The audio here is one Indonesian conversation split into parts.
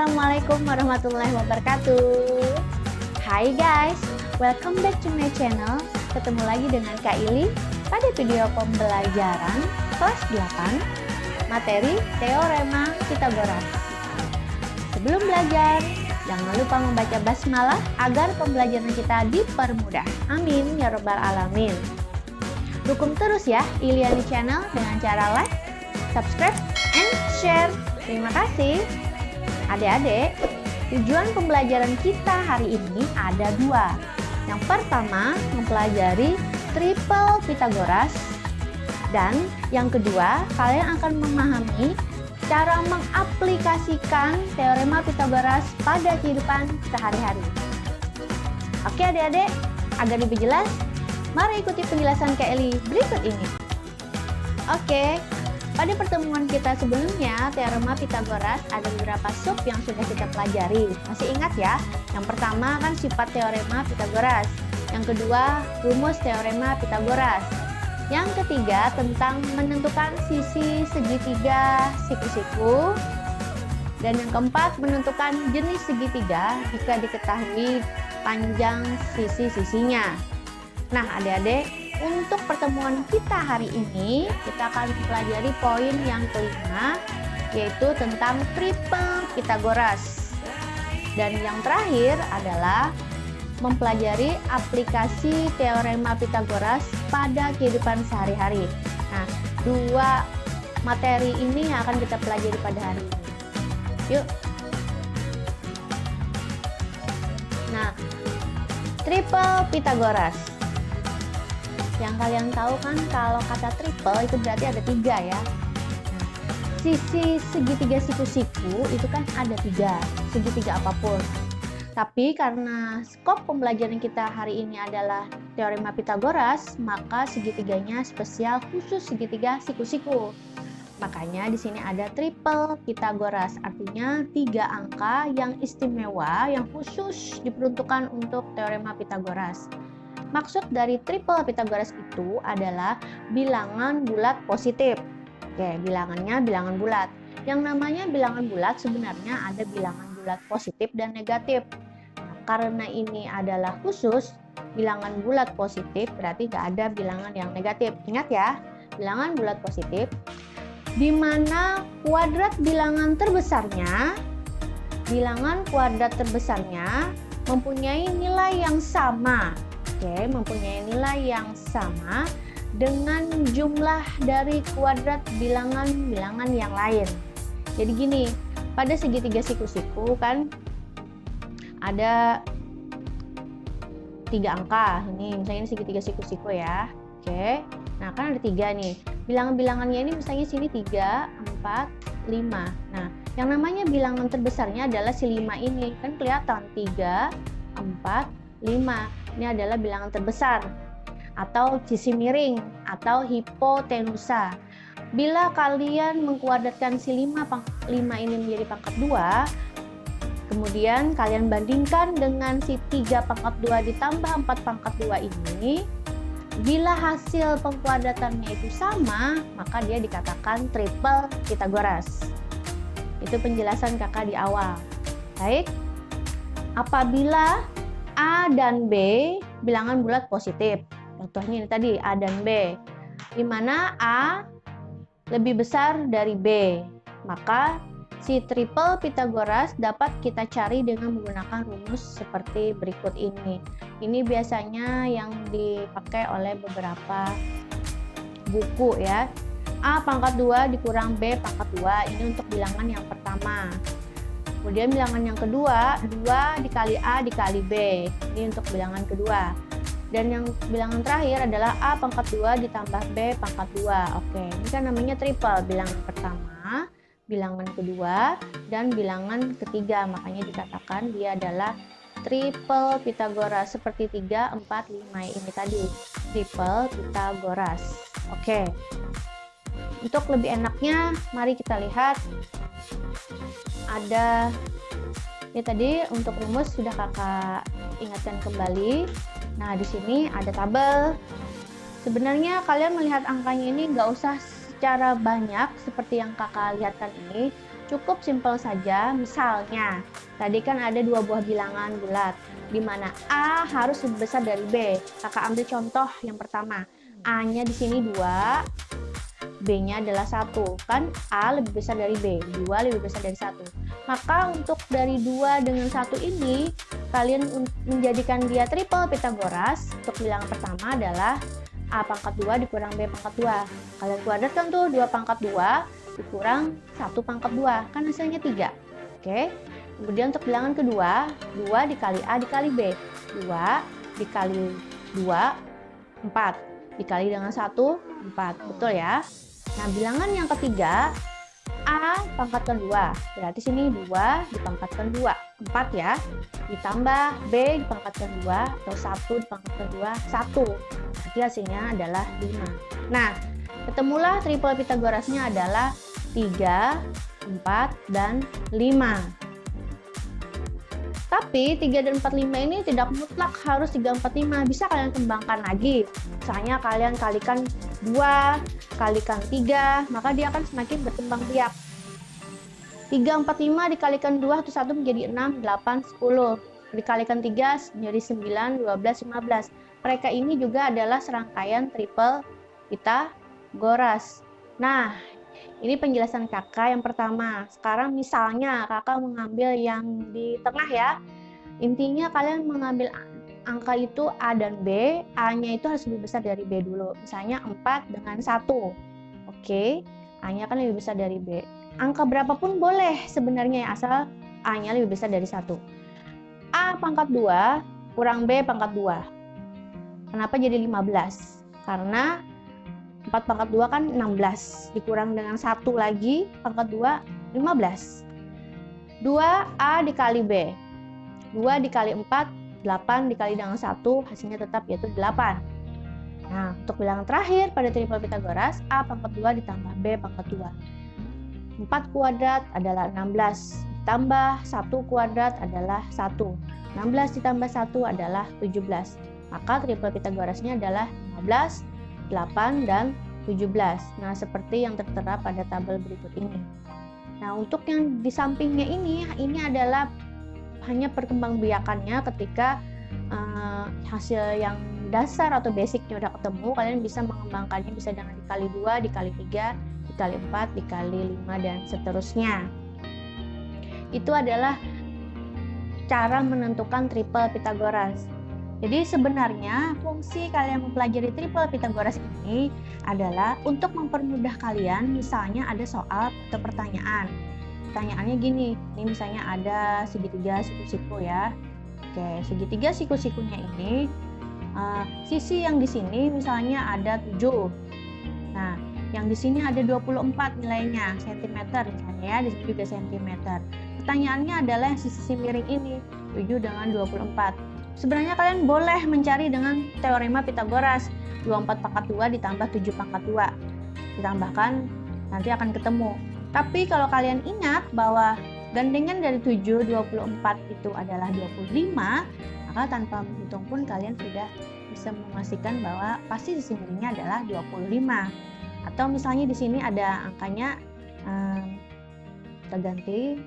Assalamualaikum warahmatullahi wabarakatuh. Hai guys, welcome back to my channel. Ketemu lagi dengan Kak Ili pada video pembelajaran kelas 8 materi Teorema Pitagoras. Sebelum belajar, jangan lupa membaca basmalah agar pembelajaran kita dipermudah. Amin ya robbal alamin. Dukung terus ya Iliani Channel dengan cara like, subscribe, and share. Terima kasih. Adik-adik, tujuan pembelajaran kita hari ini ada dua. Yang pertama, mempelajari triple Pitagoras. Dan yang kedua, kalian akan memahami cara mengaplikasikan teorema Pitagoras pada kehidupan sehari-hari. Oke adik-adik, agar lebih jelas, mari ikuti penjelasan Kak Eli berikut ini. Oke, pada pertemuan kita sebelumnya, teorema Pitagoras ada beberapa sub yang sudah kita pelajari. Masih ingat ya? Yang pertama kan sifat teorema Pitagoras. Yang kedua, rumus teorema Pitagoras. Yang ketiga, tentang menentukan sisi segitiga siku-siku. Dan yang keempat, menentukan jenis segitiga jika diketahui panjang sisi-sisinya. Nah, adik-adik, untuk pertemuan kita hari ini, kita akan mempelajari poin yang kelima, yaitu tentang triple Pitagoras. Dan yang terakhir adalah mempelajari aplikasi teorema Pitagoras pada kehidupan sehari-hari. Nah, dua materi ini yang akan kita pelajari pada hari ini. Yuk. Nah, triple Pitagoras. Yang kalian tahu kan kalau kata triple itu berarti ada tiga ya. Nah, sisi segitiga siku-siku itu kan ada tiga, segitiga apapun. Tapi karena skop pembelajaran kita hari ini adalah teorema Pitagoras, maka segitiganya spesial khusus segitiga siku-siku. Makanya di sini ada triple Pitagoras, artinya tiga angka yang istimewa yang khusus diperuntukkan untuk teorema Pitagoras. Maksud dari triple Pitagoras itu adalah bilangan bulat positif. Oke, bilangannya bilangan bulat. Yang namanya bilangan bulat sebenarnya ada bilangan bulat positif dan negatif. Nah, karena ini adalah khusus bilangan bulat positif, berarti nggak ada bilangan yang negatif. Ingat ya, bilangan bulat positif, di mana kuadrat bilangan kuadrat terbesarnya mempunyai nilai yang sama. Oke, mempunyai nilai yang sama dengan jumlah dari kuadrat bilangan-bilangan yang lain. Jadi gini, pada segitiga siku-siku kan ada tiga angka. Ini misalnya ini segitiga siku-siku ya. Oke, nah kan ada tiga nih. Bilangan-bilangannya ini misalnya sini 3, 4, 5. Nah, yang namanya bilangan terbesarnya adalah si 5 ini. Kan kelihatan 3, 4, 5. Ini adalah bilangan terbesar atau sisi miring atau hipotenusa. Bila kalian mengkuadratkan si 5 ini menjadi pangkat 2, kemudian kalian bandingkan dengan si 3 pangkat 2 ditambah 4 pangkat 2 ini, bila hasil pengkuadratannya itu sama, maka dia dikatakan triple Pitagoras. Itu penjelasan kakak di awal. Baik, apabila A dan B bilangan bulat positif. Contohnya ini tadi A dan B, di mana A lebih besar dari B. Maka si triple Pitagoras dapat kita cari dengan menggunakan rumus seperti berikut ini. Ini biasanya yang dipakai oleh beberapa buku ya. A pangkat 2 dikurang B pangkat 2. Ini untuk bilangan yang pertama. Kemudian bilangan yang kedua, 2 dikali A dikali B. Ini untuk bilangan kedua. Dan yang bilangan terakhir adalah A pangkat 2 ditambah B pangkat 2. Oke, ini kan namanya triple. Bilangan pertama, bilangan kedua, dan bilangan ketiga. Makanya dikatakan dia adalah triple Pitagoras. Seperti 3, 4, 5 ini tadi. Triple Pitagoras. Oke. Untuk lebih enaknya, mari kita lihat. Ada ini tadi untuk rumus sudah kakak ingatkan kembali. Nah, di sini ada tabel. Sebenarnya kalian melihat angkanya ini nggak usah secara banyak seperti yang kakak lihatkan ini. Cukup simpel saja, misalnya tadi kan ada dua buah bilangan bulat, di mana A harus lebih besar dari B. Kakak ambil contoh yang pertama, A-nya di sini 2, B-nya adalah 1. Kan A lebih besar dari B, 2 lebih besar dari 1. Maka untuk dari 2 dengan 1 ini, kalian menjadikan dia triple Pitagoras. Untuk bilangan pertama adalah A pangkat 2 dikurang B pangkat 2. Kalian kuadratkan tuh 2 pangkat 2 dikurang 1 pangkat 2. Kan hasilnya 3. Oke. Kemudian untuk bilangan kedua, 2 dikali A dikali B. 2 dikali 2, 4. Dikali dengan 1, 4. Betul ya? Nah, bilangan yang ketiga, A pangkat kedua. Berarti sini 2 dipangkatkan 2. 4 ya. Ditambah B dipangkatkan 2 atau 1 dipangkatkan 2, 1. Berarti hasilnya adalah 5. Nah, ketemulah triple Pitagorasnya adalah 3, 4, dan 5. Tapi 3 dan 4, 5 ini tidak mutlak harus 3, 4, 5. Bisa kalian kembangkan lagi. Misalnya kalian kalikan 2, kalikan 3, maka dia akan semakin berkembang biak. 3, 4, 5 dikalikan 2 atau 1 menjadi 6, 8, 10. Dikalikan 3 menjadi 9, 12, 15. Mereka ini juga adalah serangkaian triple Pitagoras. Nah, ini penjelasan kakak yang pertama. Sekarang misalnya kakak mengambil yang di tengah ya. Intinya kalian mengambil angka itu A dan B. A-nya itu harus lebih besar dari B dulu. Misalnya 4 dengan 1. Oke, A-nya kan lebih besar dari B. Angka berapapun boleh sebenarnya ya, asal A-nya lebih besar dari 1. A pangkat 2 kurang B pangkat 2. Kenapa jadi 15? Karena 4 pangkat 2 kan 16, dikurang dengan 1 lagi, pangkat 2, 15. 2A dikali B, 2 dikali 4, 8 dikali dengan 1, hasilnya tetap yaitu 8. Nah, untuk bilangan terakhir pada triple Pitagoras, A pangkat 2 ditambah B pangkat 2. 4 kuadrat adalah 16, ditambah 1 kuadrat adalah 1. 16 ditambah 1 adalah 17. Maka triple Pitagorasnya adalah 15, 8, dan 17. Nah, seperti yang tertera pada tabel berikut ini. Nah, untuk yang di sampingnya ini adalah hanya perkembangbiakannya ketika hasil yang dasar atau basicnya udah ketemu, kalian bisa mengembangkannya bisa dengan dikali 2, dikali 3, dikali 4, dikali 5, dan seterusnya. Itu adalah cara menentukan triple Pitagoras. Jadi sebenarnya fungsi kalian mempelajari triple Pitagoras ini adalah untuk mempermudah kalian. Misalnya ada soal atau pertanyaan. Pertanyaannya gini, ini misalnya ada segitiga siku-siku ya. Oke, segitiga siku-sikunya ini sisi yang di sini misalnya ada 7. Nah, yang di sini ada 24 nilainya, cm misalnya ya, di sini juga cm. Pertanyaannya adalah sisi miring ini 7 dengan 24. Sebenarnya kalian boleh mencari dengan teorema Pitagoras. 24 pangkat 2 ditambah 7 pangkat 2. Ditambahkan nanti akan ketemu. Tapi kalau kalian ingat bahwa gandengan dari 7, 24 itu adalah 25, maka tanpa menghitung pun kalian sudah bisa memastikan bahwa pasti sisi miringnya adalah 25. Atau misalnya di sini ada angkanya, kita ganti.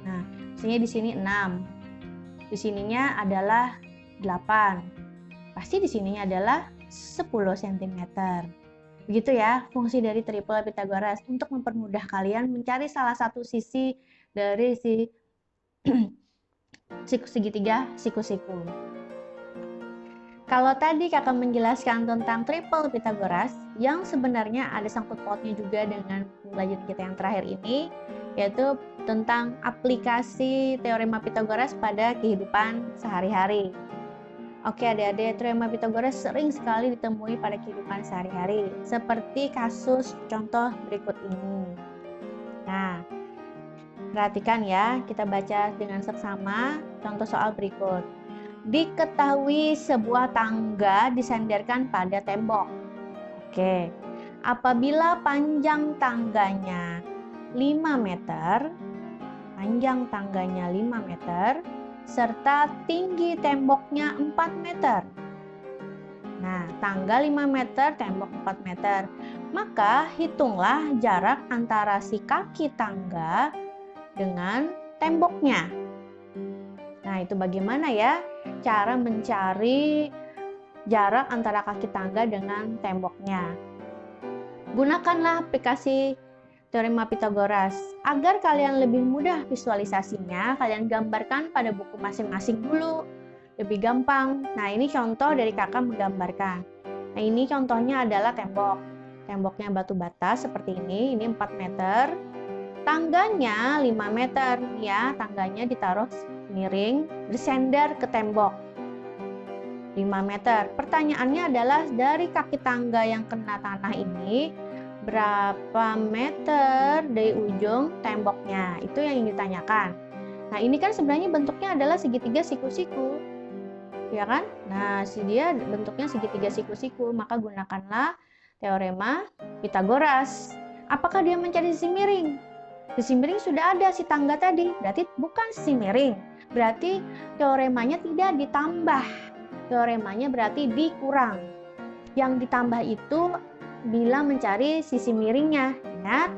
Nah, misalnya di sini 6. Di sininya adalah 8. Pasti di sininya adalah 10 cm. Begitu ya fungsi dari triple Pitagoras untuk mempermudah kalian mencari salah satu sisi dari si segitiga siku-siku. Kalau tadi kakak menjelaskan tentang triple Pitagoras, yang sebenarnya ada sangkut pautnya juga dengan pembelajaran kita yang terakhir ini, yaitu tentang aplikasi teorema Pitagoras pada kehidupan sehari-hari. Oke adik-adik, teorema Pitagoras sering sekali ditemui pada kehidupan sehari-hari, seperti kasus contoh berikut ini. Nah, perhatikan ya, kita baca dengan seksama contoh soal berikut. Diketahui sebuah tangga disandarkan pada tembok. Oke, apabila panjang tangganya 5 meter, panjang tangganya 5 meter, serta tinggi temboknya 4 meter. Nah, tangga 5 meter, tembok 4 meter. Maka hitunglah jarak antara si kaki tangga dengan temboknya. Nah, itu bagaimana ya cara mencari jarak antara kaki tangga dengan temboknya. Gunakanlah aplikasi Teorema Pitagoras. Agar kalian lebih mudah visualisasinya, kalian gambarkan pada buku masing-masing dulu. Lebih gampang. Nah, ini contoh dari kakak menggambarkan. Nah, ini contohnya adalah tembok. Temboknya batu bata seperti ini 4 meter. Tangganya 5 meter ya, tangganya ditaruh miring, bersender ke tembok 5 meter. Pertanyaannya adalah dari kaki tangga yang kena tanah ini berapa meter dari ujung temboknya? Itu yang ditanyakan. Nah, ini kan sebenarnya bentuknya adalah segitiga siku-siku. Ya kan? Nah, dia bentuknya segitiga siku-siku, maka gunakanlah teorema Pitagoras. Apakah dia mencari sisi miring? Sisi miring sudah ada si tangga tadi, berarti bukan sisi miring. Berarti teoremanya tidak ditambah. Teoremanya berarti dikurang. Yang ditambah itu bila mencari sisi miringnya. Ingat,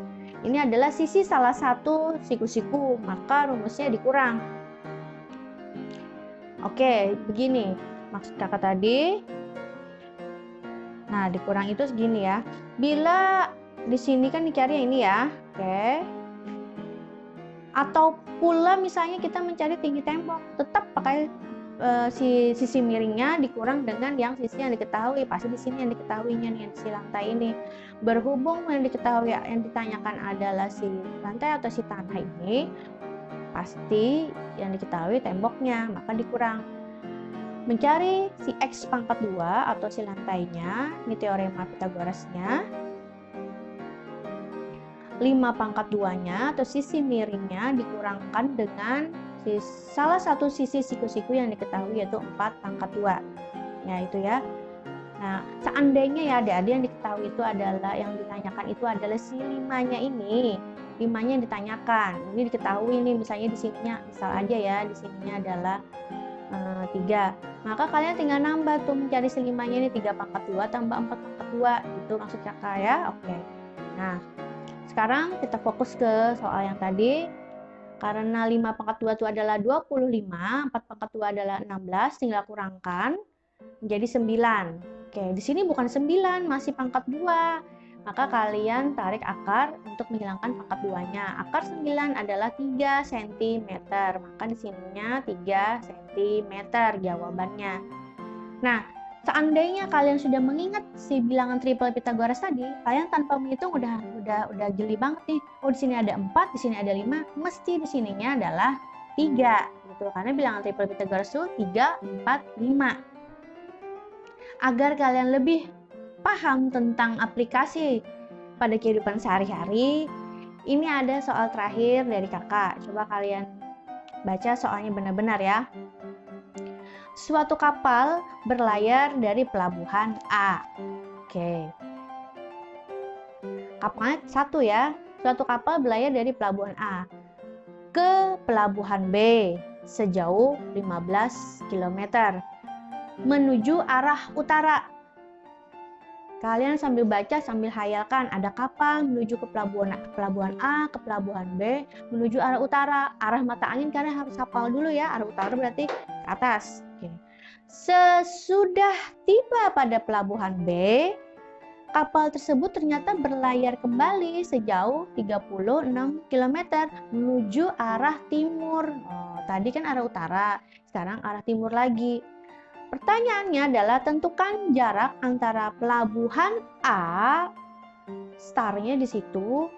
ini adalah sisi salah satu siku-siku, maka rumusnya dikurang. Oke, begini maksud kakak tadi. Nah, dikurang itu segini ya. Bila di sini kan dicari yang ini ya. Oke. Atau pula misalnya kita mencari tinggi tembok, tetap pakai sisi miringnya dikurang dengan yang sisi yang diketahui. Pasti di sini yang diketahuinya nih, si lantai ini. Berhubung yang diketahui yang ditanyakan adalah si lantai atau si tanah ini, pasti yang diketahui temboknya, maka dikurang. Mencari si X pangkat 2 atau si lantainya, ini teorema Pitagorasnya. 5 pangkat 2-nya atau sisi miringnya dikurangkan dengan salah satu sisi siku-siku yang diketahui yaitu 4 pangkat 2. Ya, itu ya. Nah, seandainya ya adik-adik yang diketahui itu adalah, yang ditanyakan itu adalah si 5-nya ini. 5-nya ditanyakan. Ini diketahui nih, misalnya di sininya, misal aja ya, di sininya adalah 3. Maka kalian tinggal nambah tuh mencari si 5-nya ini 3 pangkat 2 tambah 4 pangkat 2. Itu maksud kakak ya. Oke. Nah, sekarang kita fokus ke soal yang tadi. Karena 5 pangkat 2 itu adalah 25, 4 pangkat 2 adalah 16, tinggal kurangkan menjadi 9. Oke, di sini bukan 9, masih pangkat 2. Maka kalian tarik akar untuk menghilangkan pangkat 2-nya. Akar 9 adalah 3 cm. Maka di sininya 3 cm jawabannya. Nah, seandainya kalian sudah mengingat si bilangan triple Pitagoras tadi, kalian tanpa menghitung udah jeli banget nih. Oh, di sini ada 4, di sini ada 5, mesti di sininya adalah 3 gitu. Karena bilangan triple Pitagoras itu 3, 4, 5. Agar kalian lebih paham tentang aplikasi pada kehidupan sehari-hari, ini ada soal terakhir dari kakak. Coba kalian baca soalnya benar-benar ya. Suatu kapal berlayar dari pelabuhan A. Oke. Kapalnya satu ya. Suatu kapal berlayar dari pelabuhan A ke pelabuhan B sejauh 15 km menuju arah utara. Kalian sambil baca sambil hayalkan, ada kapal menuju ke pelabuhan A, ke pelabuhan B, menuju arah utara. Arah mata angin kalian harus hafal dulu ya. Arah utara berarti ke atas. Oke. Sesudah tiba pada pelabuhan B, kapal tersebut ternyata berlayar kembali sejauh 36 km menuju arah timur. Oh, tadi kan arah utara, sekarang arah timur lagi. Pertanyaannya adalah tentukan jarak antara pelabuhan A, startnya di situ,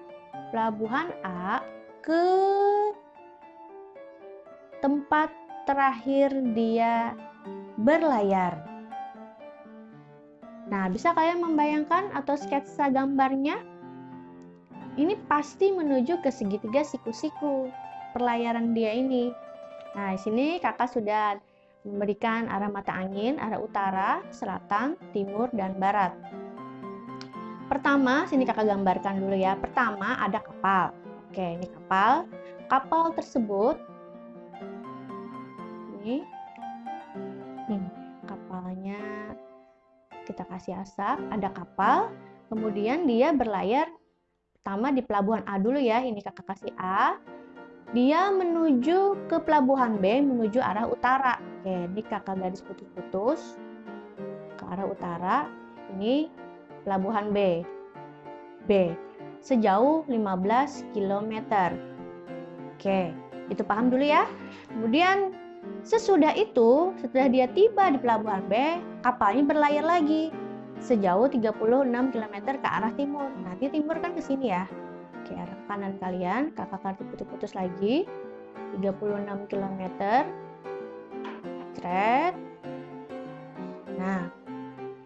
pelabuhan A ke tempat terakhir dia berlayar. Nah, bisa kalian membayangkan atau sketsa gambarnya? Ini pasti menuju ke segitiga siku-siku perlayaran dia ini. Nah, di sini kakak sudah memberikan arah mata angin, arah utara, selatan, timur, dan barat. Pertama, sini kakak gambarkan dulu ya. Pertama ada kapal. Oke, ini kapal. Kapal tersebut, ini kapalnya kita kasih asap. Ada kapal. Kemudian dia berlayar pertama di pelabuhan A dulu ya, ini kakak kasih A. Dia menuju ke pelabuhan B, menuju arah utara. Oke, ini kakak garis putus-putus ke arah utara. Ini pelabuhan B. Sejauh 15 km. Oke, itu paham dulu ya. Kemudian sesudah itu, setelah dia tiba di pelabuhan B, kapalnya berlayar lagi sejauh 36 km ke arah timur. Nanti timur kan ke sini ya. Ke arah kanan kalian, kakak kartu putus-putus lagi. 36 km. Thread. Nah,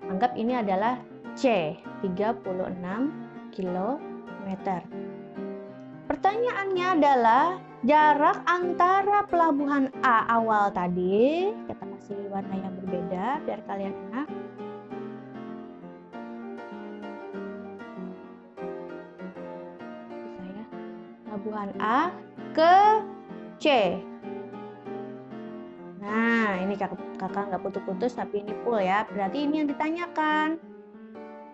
anggap ini adalah C, 36 km. Pertanyaannya adalah jarak antara pelabuhan A awal tadi, kita kasih warna yang berbeda biar kalian enak. Pelabuhan A ke C. Nah, ini kakak nggak putus-putus tapi ini full ya. Berarti ini yang ditanyakan.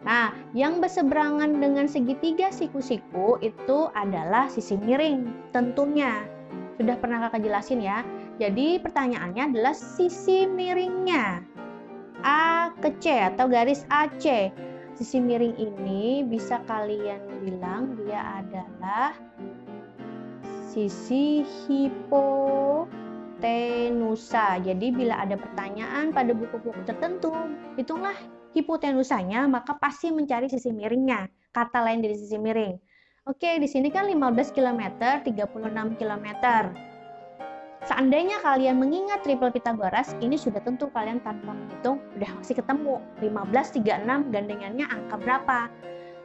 Nah, yang berseberangan dengan segitiga siku-siku itu adalah sisi miring tentunya. Sudah pernah kakak jelasin ya. Jadi pertanyaannya adalah sisi miringnya. A ke C atau garis AC. Sisi miring ini bisa kalian bilang dia adalah sisi hipotenusa. Jadi bila ada pertanyaan pada buku-buku tertentu, hitunglah hipotenusanya, maka pasti mencari sisi miringnya. Kata lain dari sisi miring. Oke, di sini kan 15 km, 36 km. Seandainya kalian mengingat triple Pythagoras, ini sudah tentu kalian tanpa menghitung udah masih ketemu 15, 36 gandengannya angka berapa.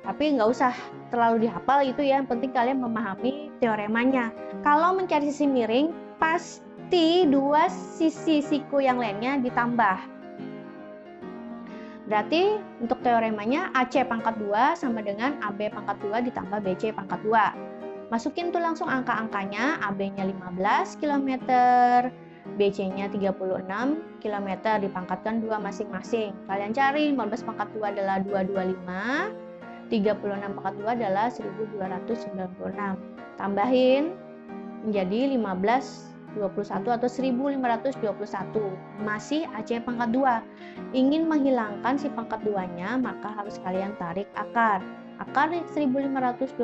Tapi nggak usah terlalu dihafal itu ya, yang penting kalian memahami teoremanya. Kalau mencari sisi miring, pasti dua sisi siku yang lainnya ditambah. Berarti untuk teoremanya AC pangkat 2 sama dengan AB pangkat 2 ditambah BC pangkat 2. Masukin tuh langsung angka-angkanya, AB-nya 15 km, BC-nya 36 km, dipangkatkan 2 masing-masing. Kalian cari 15 pangkat 2 adalah 225. 36 pangkat 2 adalah 1296. Tambahin menjadi 1521 atau 1521. Masih AC pangkat 2. Ingin menghilangkan si pangkat 2-nya, maka harus kalian tarik akar. Akar 1521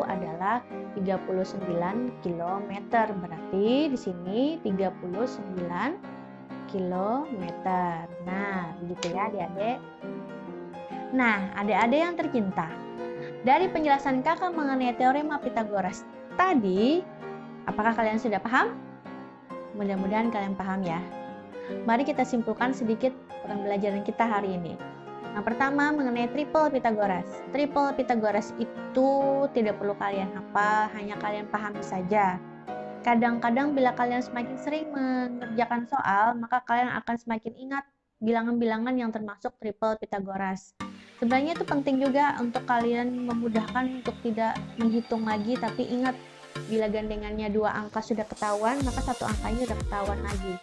adalah 39 km. Berarti di sini 39 km. Nah, begitu ya adik-adik. Nah, adik-adik yang tercinta, dari penjelasan kakak mengenai teorema Pythagoras tadi, apakah kalian sudah paham? Mudah-mudahan kalian paham ya. Mari kita simpulkan sedikit pembelajaran kita hari ini. Yang pertama mengenai triple Pythagoras. Triple Pythagoras itu tidak perlu kalian hafal, hanya kalian pahami saja. Kadang-kadang bila kalian semakin sering mengerjakan soal, maka kalian akan semakin ingat bilangan-bilangan yang termasuk triple Pythagoras. Sebenarnya itu penting juga untuk kalian memudahkan untuk tidak menghitung lagi, tapi ingat bila gandengannya 2 angka sudah ketahuan, maka 1 angkanya sudah ketahuan lagi.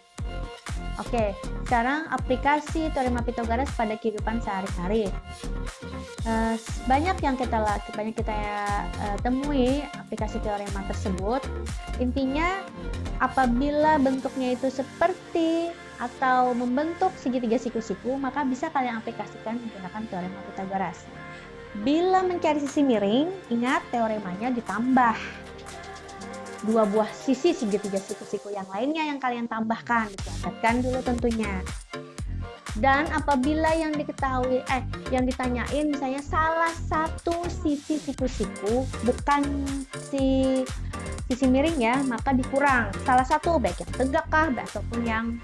Oke, sekarang aplikasi teorema Pythagoras pada kehidupan sehari-hari. Banyak yang kita temui aplikasi teorema tersebut. Intinya apabila bentuknya itu seperti atau membentuk segitiga siku-siku, maka bisa kalian aplikasikan menggunakan teorema Pythagoras. Bila mencari sisi miring, ingat teoremanya ditambah 2 buah sisi segitiga siku-siku yang lainnya yang kalian tambahkan, dikuadratkan dulu tentunya. Dan apabila yang ditanyain misalnya salah satu sisi siku-siku bukan sisi miring ya, maka dikurang salah satu, baik yang tegak kah ataupun yang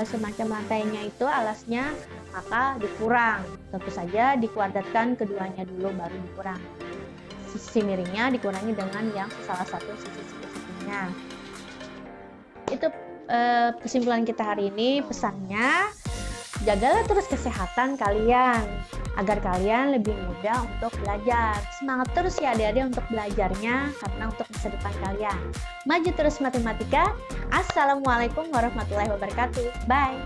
semacam lantainya itu alasnya, maka dikurang. Tentu saja dikuadratkan keduanya dulu baru dikurang. Sisi miringnya dikurangi dengan yang salah satu sisi siku-sikunya. Itu kesimpulan kita hari ini. Pesannya, jagalah terus kesehatan kalian agar kalian lebih mudah untuk belajar. Semangat terus ya adik-adik untuk belajarnya, karena untuk masa depan kalian. Maju terus matematika. Assalamualaikum warahmatullahi wabarakatuh. Bye.